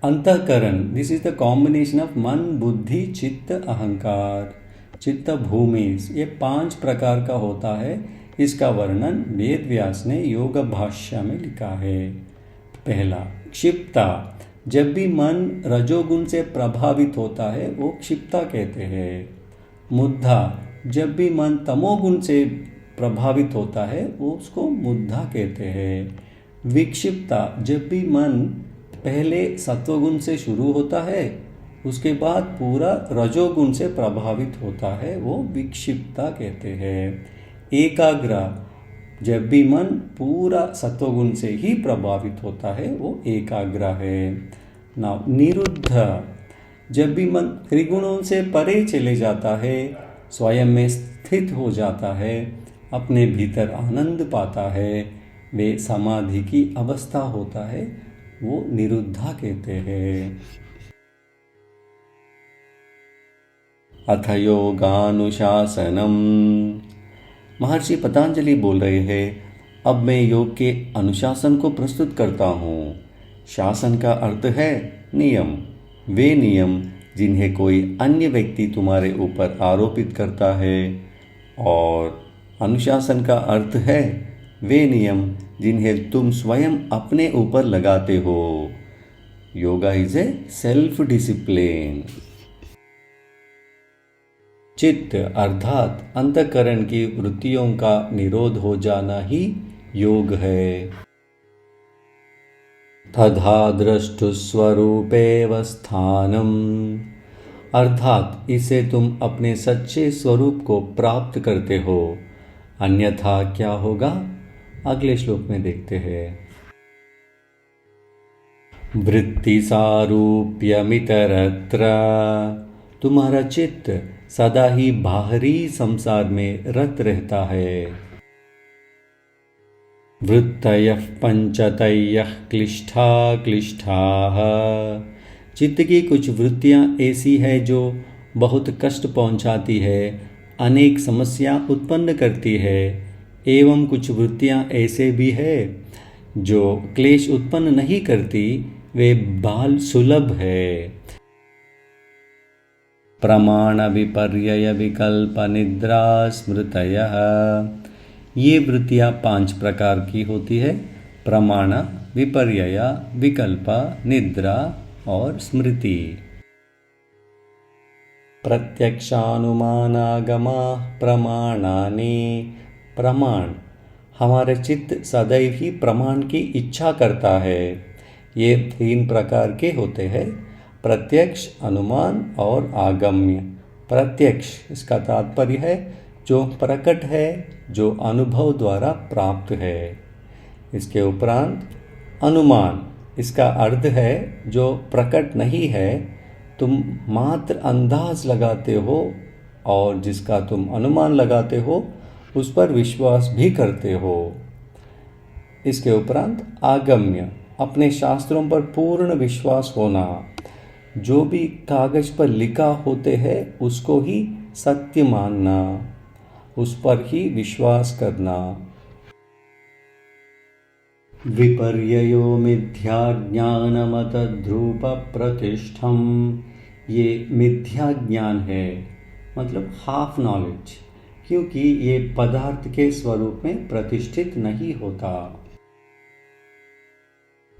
अंतःकरण, this is the combination of मन, बुद्धि, चित्त, अहंकार, चित्त भूमि। ये 5 प्रकार का होता है। इसका वर्णन वेद व्यास ने योग भाष्य में लिखा है। पहला, क्षिप्ता, जब भी मन रजोगुण से प्रभावित होता है वो क्षिप्ता कहते हैं। मुद्धा, जब भी मन तमोगुण से प्रभावित होता है वो उसको मुद्धा कहते हैं। विक्षिप्ता, जब भी मन पहले सत्वगुण से शुरू होता है उसके बाद पूरा रजोगुण से प्रभावित होता है वो विक्षिप्ता कहते हैं। एकाग्र, जब भी मन पूरा सत्वगुण से ही प्रभावित होता है वो एकाग्र है। ना निरुद्ध, जब भी मन त्रिगुणों से परे चले जाता है, स्वयं में स्थित हो जाता है, अपने भीतर आनंद पाता है, वे समाधि की अवस्था होता है, वो निरुद्धा कहते हैं। अथ योगानुशासनम, महर्षि पतंजलि बोल रहे हैं, अब मैं योग के अनुशासन को प्रस्तुत करता हूँ। शासन का अर्थ है नियम, वे नियम जिन्हें कोई अन्य व्यक्ति तुम्हारे ऊपर आरोपित करता है, और अनुशासन का अर्थ है वे नियम जिन्हें तुम स्वयं अपने ऊपर लगाते हो। Yoga is a self discipline. चित्त अर्थात अंतःकरण की वृत्तियों का निरोध हो जाना ही योग है। तथा द्रष्टुस्वरूपेव स्थानम, अर्थात इसे तुम अपने सच्चे स्वरूप को प्राप्त करते हो, अन्यथा क्या होगा अगले श्लोक में देखते हैं। वृत्ति सारूप्यमितरत्र, तुम्हारा चित्त सदा ही बाहरी संसार में रत रहता है। वृत्तयः पंचतयः क्लिष्ठा क्लिष्ठाः, चित्त की कुछ वृत्तियां ऐसी है जो बहुत कष्ट पहुंचाती है, अनेक समस्या उत्पन्न करती है, एवं कुछ वृत्तियां ऐसे भी है जो क्लेश उत्पन्न नहीं करती, वे बाल सुलभ है। प्रमाण विपर्यय विकल्प निद्रा स्मृतयः, ये वृत्तियां 5 प्रकार की होती है, प्रमाण, विपर्यय, विकल्प, निद्रा और स्मृति। प्रत्यक्षानुमानागमा प्रमाणानि, प्रमाण, हमारे चित्त सदैव ही प्रमाण की इच्छा करता है। ये 3 प्रकार के होते हैं, प्रत्यक्ष, अनुमान और आगम्य। प्रत्यक्ष, इसका तात्पर्य है जो प्रकट है, जो अनुभव द्वारा प्राप्त है। इसके उपरांत अनुमान, इसका अर्थ है जो प्रकट नहीं है, तुम मात्र अंदाज लगाते हो और जिसका तुम अनुमान लगाते हो उस पर विश्वास भी करते हो। इसके उपरांत आगम्य, अपने शास्त्रों पर पूर्ण विश्वास होना, जो भी कागज पर लिखा होते हैं उसको ही सत्य मानना, उस पर ही विश्वास करना। विपर्ययो मिथ्या ज्ञानमत ध्रुव प्रतिष्ठम, ये मिथ्या ज्ञान है, मतलब हाफ नॉलेज, क्योंकि ये पदार्थ के स्वरूप में प्रतिष्ठित नहीं होता।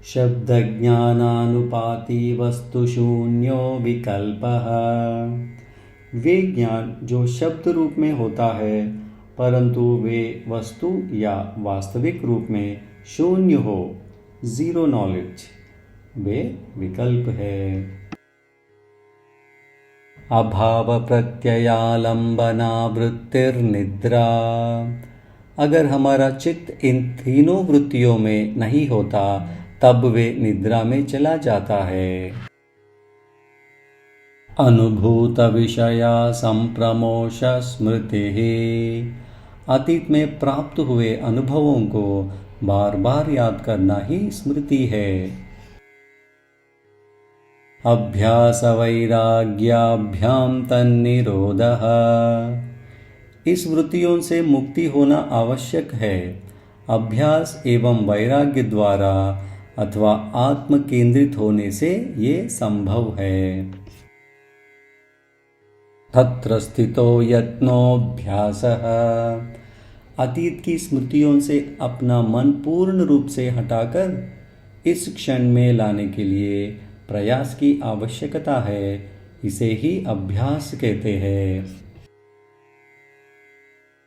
शब्द ज्ञानानुपाति वस्तु शून्यो विकल्पः, वे ज्ञान जो शब्द रूप में होता है परंतु वे वस्तु या वास्तविक रूप में शून्य हो, जीरो नॉलेज, वे विकल्प है। अभाव प्रत्ययालंबना वृत्तिर्निद्रा, अगर हमारा चित्त इन तीनों वृत्तियों में नहीं होता तब वे निद्रा में चला जाता है। अनुभूत विषया संप्रमोश स्मृति, अतीत में प्राप्त हुए अनुभवों को बार बार याद करना ही स्मृति है। अभ्यास वैराग्याभ्याम तन्निरोधः, इस वृत्तियों से मुक्ति होना आवश्यक है। अभ्यास एवं वैराग्य द्वारा अथवा आत्म केंद्रित होने से ये संभव है। तत्र स्थितो यत्नोऽभ्यासः, अतीत की स्मृतियों से अपना मन पूर्ण रूप से हटाकर इस क्षण में लाने के लिए प्रयास की आवश्यकता है। इसे ही अभ्यास कहते हैं।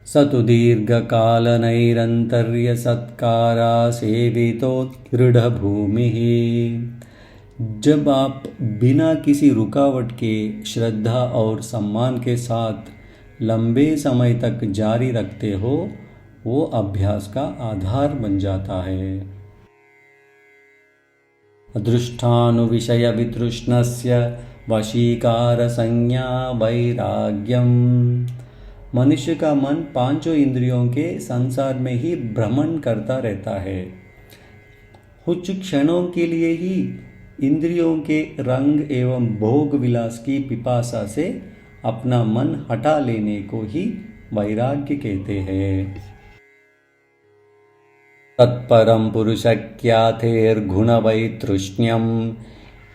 सतु दीर्घकालनैरन्तर्य सत्कारा सेवितो दृढ़भूमिः, जब आप बिना किसी रुकावट के श्रद्धा और सम्मान के साथ लंबे समय तक जारी रखते हो, वो अभ्यास का आधार बन जाता है। अदृष्टानुविषयवितृष्णस्य वशीकारसंज्ञा वैराग्यम, मनुष्य का मन पांचों इंद्रियों के संसार में ही भ्रमण करता रहता है। कुछ क्षणों के लिए ही इंद्रियों के रंग एवं भोग विलास की पिपासा से अपना मन हटा लेने को ही वैराग्य कहते हैं। तत्परम पुरुषख्यातेर्गुणवैतृष्ण्यम,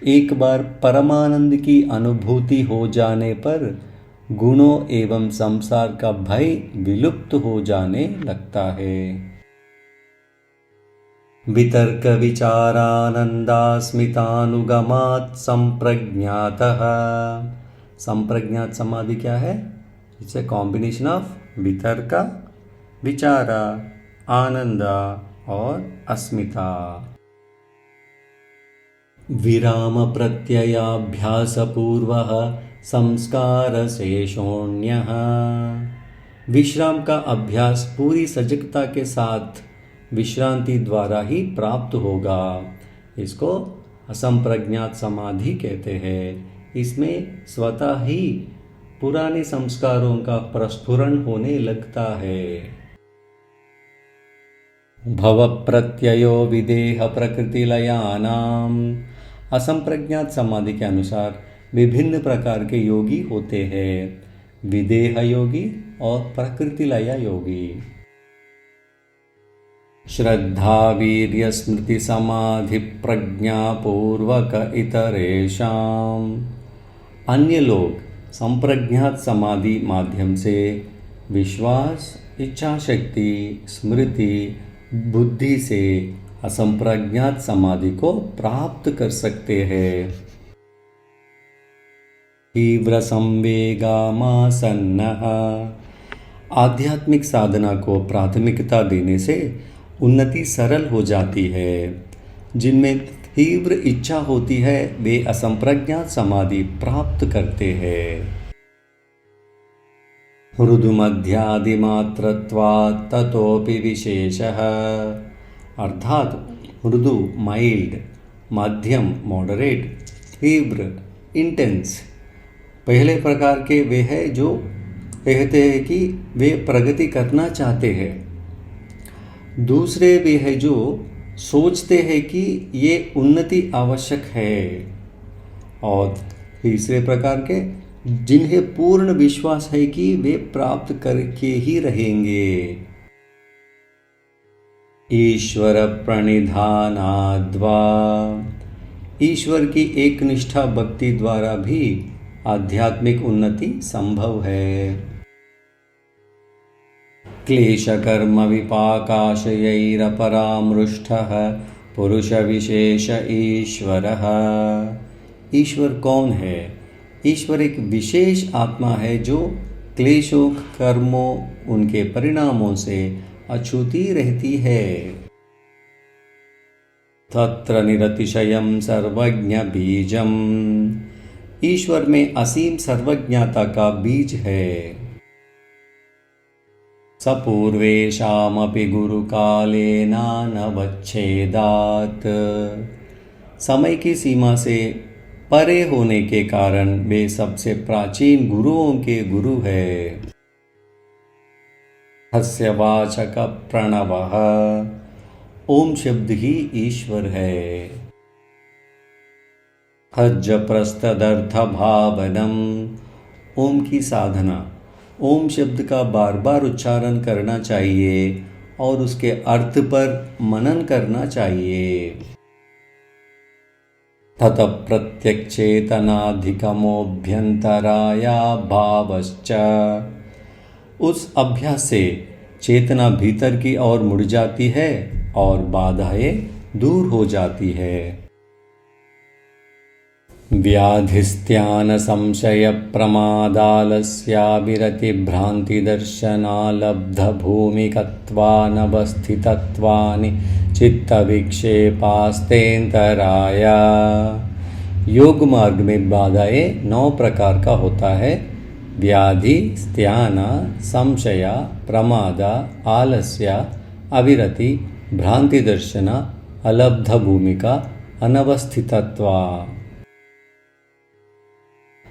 एक बार परमानंद की अनुभूति हो जाने पर गुणों एवं संसार का भय विलुप्त हो जाने लगता है। वितर्क विचारानंदास्मितानुगमात् संप्रज्ञातः, संप्रज्ञात समाधि क्या है? इट्स ए कॉम्बिनेशन ऑफ वितर्क, विचारा, आनंद और अस्मिता। विराम प्रत्ययाभ्यास पूर्वः संस्कार शेषोण्यः, विश्राम का अभ्यास पूरी सजगता के साथ विश्रांति द्वारा ही प्राप्त होगा। इसको असंप्रज्ञात समाधि कहते हैं। इसमें स्वतः ही पुराने संस्कारों का प्रस्फुरण होने लगता है। भव प्रत्ययो विदेह प्रकृतिलयानाम, असंप्रज्ञात समाधि के अनुसार विभिन्न प्रकार के योगी होते हैं, विदेह योगी और प्रकृतिलय योगी। श्रद्धा वीर्य स्मृति समाधि प्रज्ञा पूर्वक इतरेषाम, अन्य लोग संप्रज्ञात समाधि माध्यम से विश्वास, इच्छा शक्ति, स्मृति, बुद्धि से असंप्रज्ञात समाधि को प्राप्त कर सकते हैं। तीव्र संवेगामासन्नः, आध्यात्मिक साधना को प्राथमिकता देने से उन्नति सरल हो जाती है। जिनमें तीव्र इच्छा होती है वे असंप्रज्ञात समाधि प्राप्त करते हैं। मृदुमध्यादिमात्रत्वात् ततोपि विशेषः, अर्थात मृदु माइल्ड, मध्यम मॉडरेट, तीव्र इंटेंस, पहले प्रकार के वे हैं जो कहते हैं कि वे प्रगति करना चाहते हैं। दूसरे वे हैं जो सोचते हैं कि ये उन्नति आवश्यक है। और तीसरे प्रकार के जिन्हें पूर्ण विश्वास है कि वे प्राप्त करके ही रहेंगे। ईश्वर प्रणिधानाद्वा, ईश्वर की एक निष्ठा भक्ति द्वारा भी आध्यात्मिक उन्नति संभव है। क्लेश कर्म विपाकाशयैरपरामृष्टः पुरुष विशेष ईश्वरः, ईश्वर कौन है? ईश्वर एक विशेष आत्मा है जो क्लेशों, कर्मों, उनके परिणामों से अछूती रहती है। तत्र निरतिशयं सर्वज्ञ बीजम, ईश्वर में असीम सर्वज्ञता का बीज है। सपूर्वेशामपि गुरुकालेनानवच्छेदात्, समय की सीमा से परे होने के कारण वे सबसे प्राचीन गुरुओं के गुरु है। हस्य वाचक प्रणवः, ओम शब्द ही ईश्वर है। हज प्रस्तदर्थ भावनम, ओम की साधना, ओम शब्द का बार बार उच्चारण करना चाहिए और उसके अर्थ पर मनन करना चाहिए। ततः प्रत्यक्चेतनाधिकमोऽभ्यन्तराया भावश्च। उस अभ्यास से चेतना भीतर की ओर मुड़ जाती है और बाधाएं दूर हो जाती है। व्याधिस्त्यान संशय प्रमादालस्याविरति भ्रांति दर्शनालब्ध भूमिकत्वानवस्थितत्वानि चित्त विक्षेपास्तेन्तराया। योग मार्ग में बाधाएं 9 प्रकार का होता है। व्याधि, स्त्यान, संशय, प्रमाद, आलस्य, अविरति, भ्रांति दर्शन, अलब्ध भूमिका, अनवस्थितत्वा।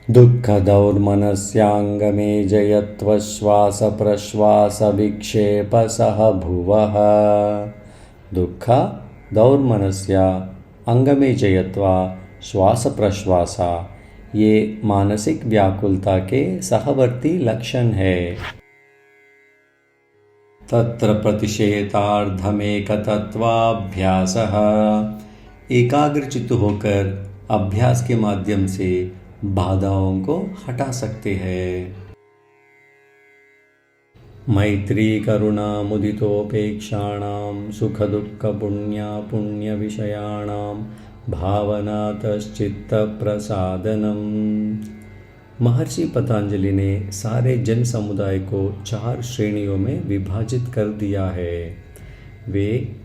दुःख दौर्मनस्यांगमे जयत्वश्वास प्रश्वास विक्षेप सह भुवः। दुःख दौर्मनस्य अंगमे जयत्वा श्वास प्रश्वास, ये मानसिक व्याकुलता के सहवर्ती लक्षण है। तत्र प्रतिषेधार्थमेकतत्वाभ्यासः। एकाग्रचित्त होकर अभ्यास के माध्यम से बाधाओं को हटा सकते हैं। मैत्री करुणा मुदितोपेक्षाणां सुख दुःख पुण्य पुण्य विषयाणां भावनातश्चित्त प्रसादनम। महर्षि पतंजलि ने सारे जन समुदाय को 4 श्रेणियों में विभाजित कर दिया है। वे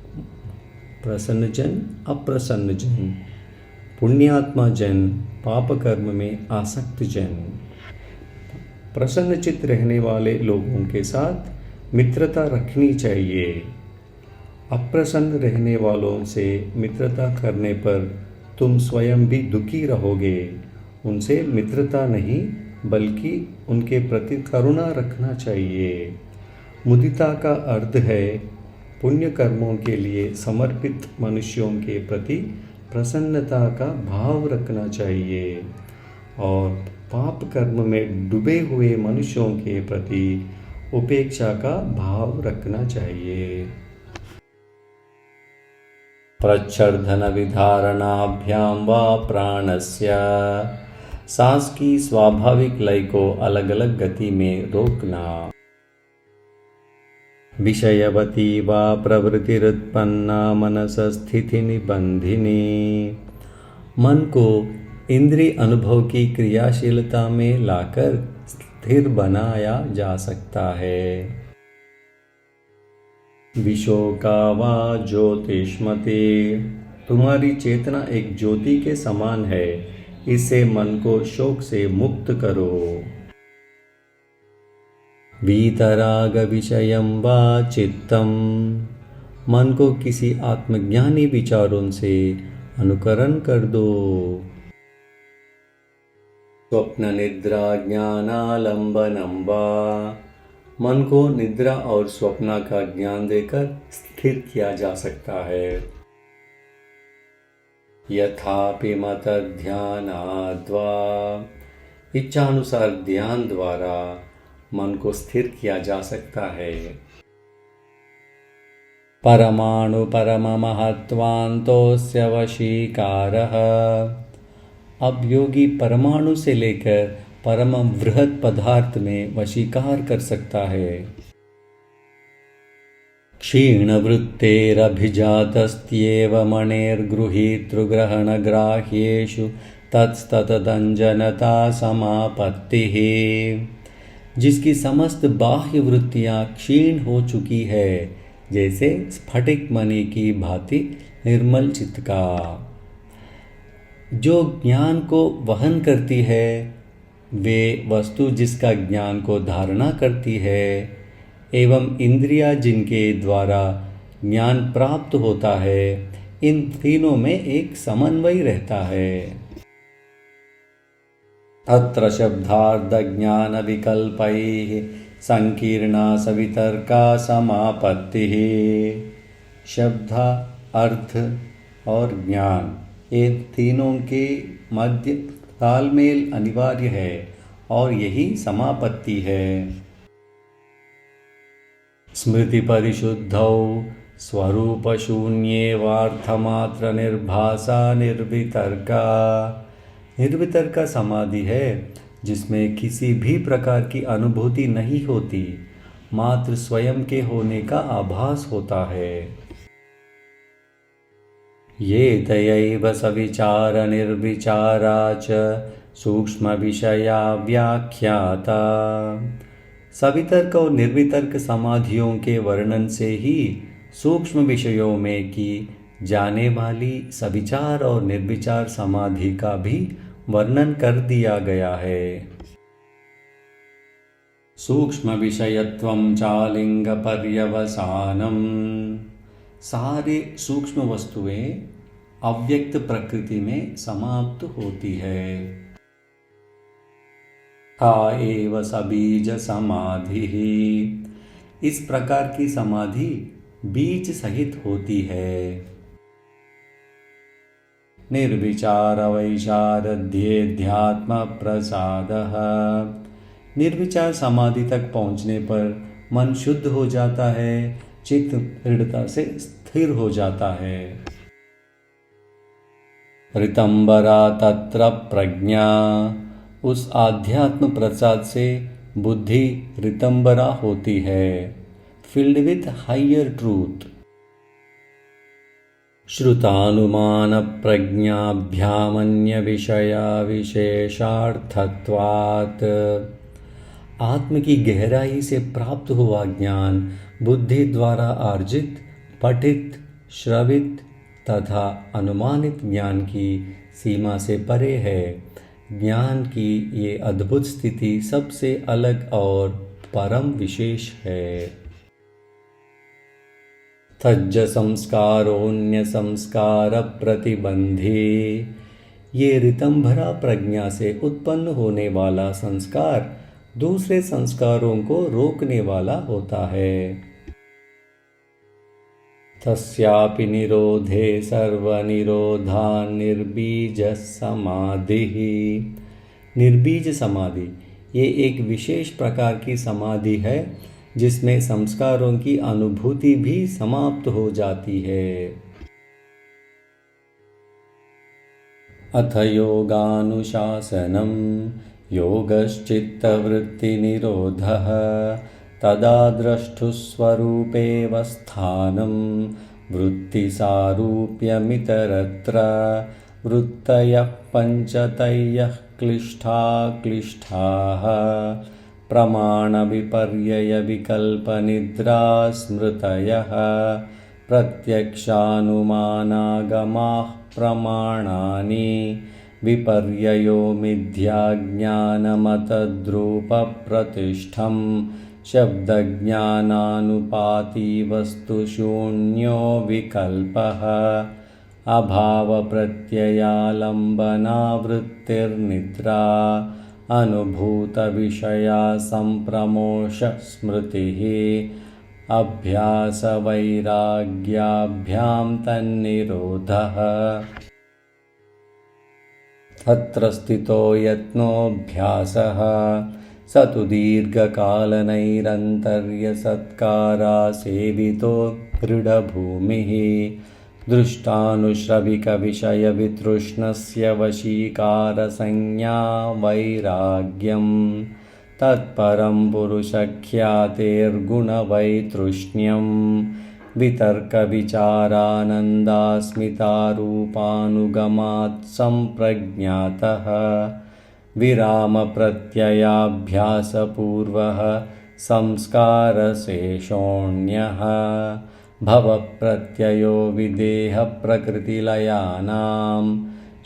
प्रसन्न जन, अप्रसन्न जन, पुण्यात्मा जन, पाप कर्म में आसक्त जन। प्रसन्नचित्त रहने वाले लोगों के साथ मित्रता रखनी चाहिए। अप्रसन्न रहने वालों से मित्रता करने पर तुम स्वयं भी दुखी रहोगे। उनसे मित्रता नहीं बल्कि उनके प्रति करुणा रखना चाहिए। मुदिता का अर्थ है पुण्य कर्मों के लिए समर्पित मनुष्यों के प्रति प्रसन्नता का भाव रखना चाहिए और पाप कर्म में डूबे हुए मनुष्यों के प्रति उपेक्षा का भाव रखना चाहिए। प्रच्छर्दन विधारणाभ्यां वा प्राणस्य। सांस की स्वाभाविक लय को अलग अलग गति में रोकना। विषयवती वा प्रवृत्तिरुत्पन्ना मनस स्थिति निबंधिनी। मन को इंद्रिय अनुभव की क्रियाशीलता में लाकर स्थिर बनाया जा सकता है। विशोका वा ज्योतिष्मति। तुम्हारी चेतना एक ज्योति के समान है, इससे मन को शोक से मुक्त करो। वीतराग विषयं वा चित्तम। मन को किसी आत्मज्ञानी विचारों से अनुकरण कर दो। स्वप्न निद्रा ज्ञानालंबनम वा। मन को निद्रा और स्वप्न का ज्ञान देकर स्थिर किया जा सकता है। यथापि मत ध्यानाद्वा। इच्छानुसार ध्यान द्वारा मन को स्थिर किया जा सकता है। परमाणु परम महत्वान्तोस्य वशीकारः। अब योगी परमाणु से लेकर परम वृहत पदार्थ में वशीकार कर सकता है। क्षीणवृत्तेरभिजातस्त्येव मणेर्गृहीतृग्रहणग्राह्येषु तत्स्ततदञ्जनता समापत्तिः। जिसकी समस्त बाह्य वृत्तियां क्षीण हो चुकी है, जैसे स्फटिक मणि की भांति निर्मल चित्त का। जो ज्ञान को वहन करती है, वे वस्तु जिसका ज्ञान को धारणा करती है, एवं इंद्रियां जिनके द्वारा ज्ञान प्राप्त होता है, इन तीनों में एक समन्वय रहता है। तत्र शब्दार्थ ज्ञान विकल्पैः संकीर्णा सवितर्का समापत्तिः। शब्द, अर्थ और ज्ञान, ये तीनों के मध्य तालमेल अनिवार्य है और यही समापत्ति है। स्मृति परिशुद्धौ स्वरूपशून्येवार्थमात्र निर्भासा निर्वितर्का। निर्वितर्का समाधि है जिसमें किसी भी प्रकार की अनुभूति नहीं होती, मात्र स्वयं के होने का आभास होता है। ये तयैव सविचार निर्विचारा च सूक्ष्म विषया व्याख्याता। सवितर्क और निर्वितर्क समाधियों के वर्णन से ही सूक्ष्म विषयों में की जाने वाली सविचार और निर्विचार समाधि का भी वर्णन कर दिया गया है। सूक्ष्म विषयत्वं चालिंग पर्यवसानम। सारे सूक्ष्म वस्तुएं अव्यक्त प्रकृति में समाप्त होती है। हा एव सबीज समाधि। इस प्रकार की समाधि बीज सहित होती है। निर्विचार वैशारध्येध्यात्म प्रसादः। निर्विचार समाधि तक पहुँचने पर मन शुद्ध हो जाता है, चित्त दृढ़ता से स्थिर हो जाता है। ऋतंबरा तत्र प्रज्ञा। उस आध्यात्म प्रसाद से बुद्धि ऋतंबरा होती है, फिल्ड विथ हायर ट्रूथ। श्रुतानुमान प्रज्ञाभ्यामन्य विषया विशेषार्थत्वात्। आत्म की गहराई से प्राप्त हुआ ज्ञान बुद्धि द्वारा अर्जित, पठित, श्रवित तथा अनुमानित ज्ञान की सीमा से परे है। ज्ञान की ये अद्भुत स्थिति सबसे अलग और परम विशेष है। तज्ज संस्कारोन्य संस्कार प्रतिबंधी। ये ऋतंभरा प्रज्ञा से उत्पन्न होने वाला संस्कार दूसरे संस्कारों को रोकने वाला होता है। तस्यापि निरोधे सर्वनिरोधान् निर्बीज समाधिः। निर्बीज समाधि ये एक विशेष प्रकार की समाधि है जिसमें संस्कारों की अनुभूति भी समाप्त हो जाती है। अथ योगानुशासनम् योगश्चित्तवृत्तिनिरोधः तदा द्रष्टुस्वरूपेव स्थानं वृत्तिसारूप्यमितरत्र वृत्तयः पञ्चतयः क्लिष्टाः प्रमाणविपर्ययविकल्पनिद्रास्मृतयः प्रत्यक्षानुमानागमाः प्रमाणानि विपर्ययो मिथ्याज्ञानमतद्रूपप्रतिष्ठं शब्दज्ञानानुपाती वस्तुशून्यो विकल्पः अभावप्रत्ययालम्बनावृत्तिर्निद्रा अनुभूतविषया सम्प्रमोष स्मृतिः अभ्यासवैराग्याभ्यां तन्निरोधः। तत्र स्थितो यत्नोऽभ्यासः स तु दीर्घकालनैरन्तर्यसत्कारासेवितो दृढभूमिः दृष्टानुश्रविकविषयवितृष्णस्य वशीकारसंज्ञा वैराग्यं तत्परं पुरुषख्यातेर्गुणवैतृष्ण्यं वितर्कविचारानन्दास्मितारूपानुगमात् सम्प्रज्ञातः विरामप्रत्ययाभ्यासपूर्वः संस्कारशेषोऽन्यः भवप्रत्ययो विदेहप्रकृतिलयानां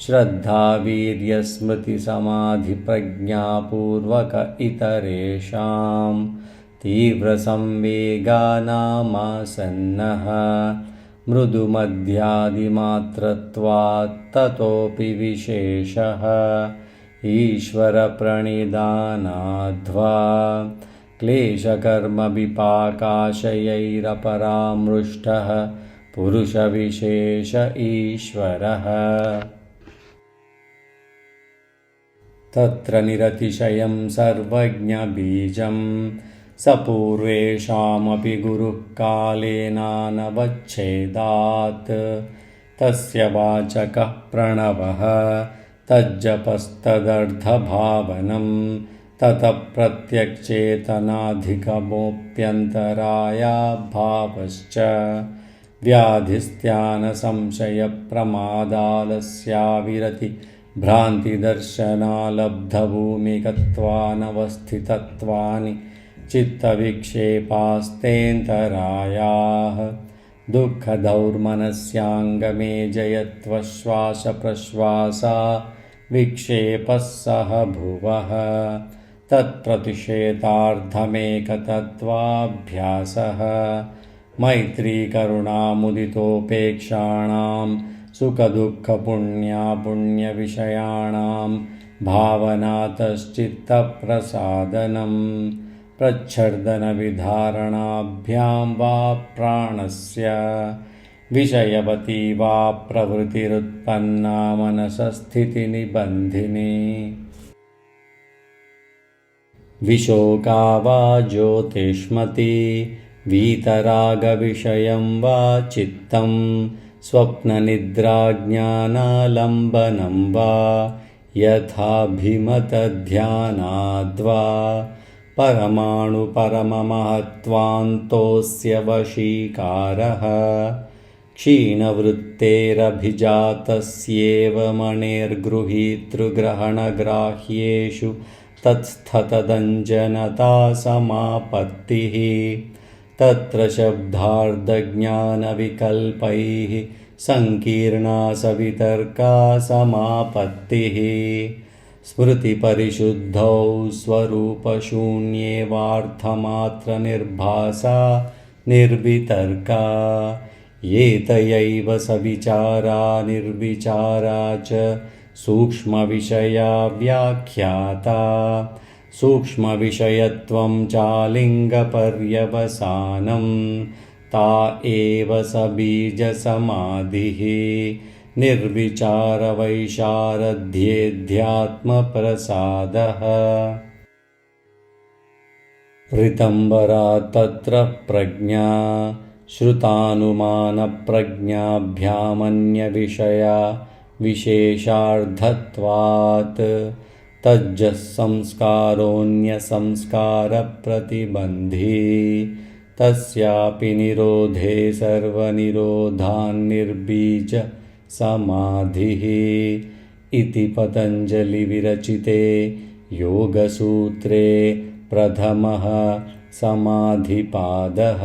श्रद्धावीर्यस्मृतिसमाधिप्रज्ञापूर्वक इतरेषां तीव्रसंवेगानामासन्नः मृदुमध्यादिमात्रत्वात् ततोऽपि विशेषः ईश्वरप्रणिधानाध्वा क्लेशकर्मविपाकाशयैरपरामृष्टः पुरुषविशेष ईश्वरः तत्र निरतिशयं सर्वज्ञबीजं सपूर्वेषामपि गुरुः कालेनानवच्छेदात् तस्य वाचकः प्रणवः तज्जपस्तदर्थभावनं ततः प्रत्यक्चेतनाधिगमोऽप्यन्तरायाभावश्च व्याधिस्त्यानसंशयप्रमादालस्याविरति भ्रान्तिदर्शनालब्धभूमिकत्वानवस्थितत्वानि चित्तविक्षेपास्तेऽन्तरायाः दुःखदौर्मनस्याङ्गमे जयत्वश्वासप्रश्वासा विक्षेपः सह भुवः तत्प्रतिषेधार्थमेकतत्त्वाभ्यासः मैत्रीकरुणामुदितोपेक्षाणां सुखदुःखपुण्यापुण्यविषयाणां भावनातश्चित्तप्रसादनं प्रच्छर्दनविधारणाभ्यां वा प्राणस्य विषयवती वा प्रवृत्तिरुत्पन्ना मनसस्थितिनिबन्धिनी विशोका वा ज्योतिष्मती वीतरागविषयं वा चित्तं स्वप्ननिद्राज्ञानालम्बनं वा यथाभिमतध्यानाद्वा परमाणुपरममहत्त्वान्तोऽस्य वशीकारः क्षीणवृत्तेरभिजातस्येव मणेर्गृहीतृग्रहणग्राह्येषु तत्स्थतदञ्जनता समापत्तिः तत्र शब्दार्धज्ञानविकल्पैः सङ्कीर्णा सवितर्का समापत्तिः स्मृतिपरिशुद्धौ स्वरूपशून्येवार्थमात्रनिर्भासा निर्वितर्का एतयैव सविचारा निर्विचारा च सूक्ष्मविषया व्याख्याता सूक्ष्मविषयत्वं चालिङ्गपर्यवसानं ता एव सबीजसमाधिः निर्विचारवैशारध्येध्यात्मप्रसादः ऋतम्बरा तत्र प्रज्ञा श्रुतानुमानप्रज्ञाभ्यामन्यविषया विशेषार्धत्वात् तज्जः संस्कारोऽन्यसंस्कारप्रतिबन्धी तस्यापि निरोधे सर्वनिरोधान्निर्बीज समाधिः इति पतञ्जलिविरचिते योगसूत्रे प्रथमः समाधिपादः।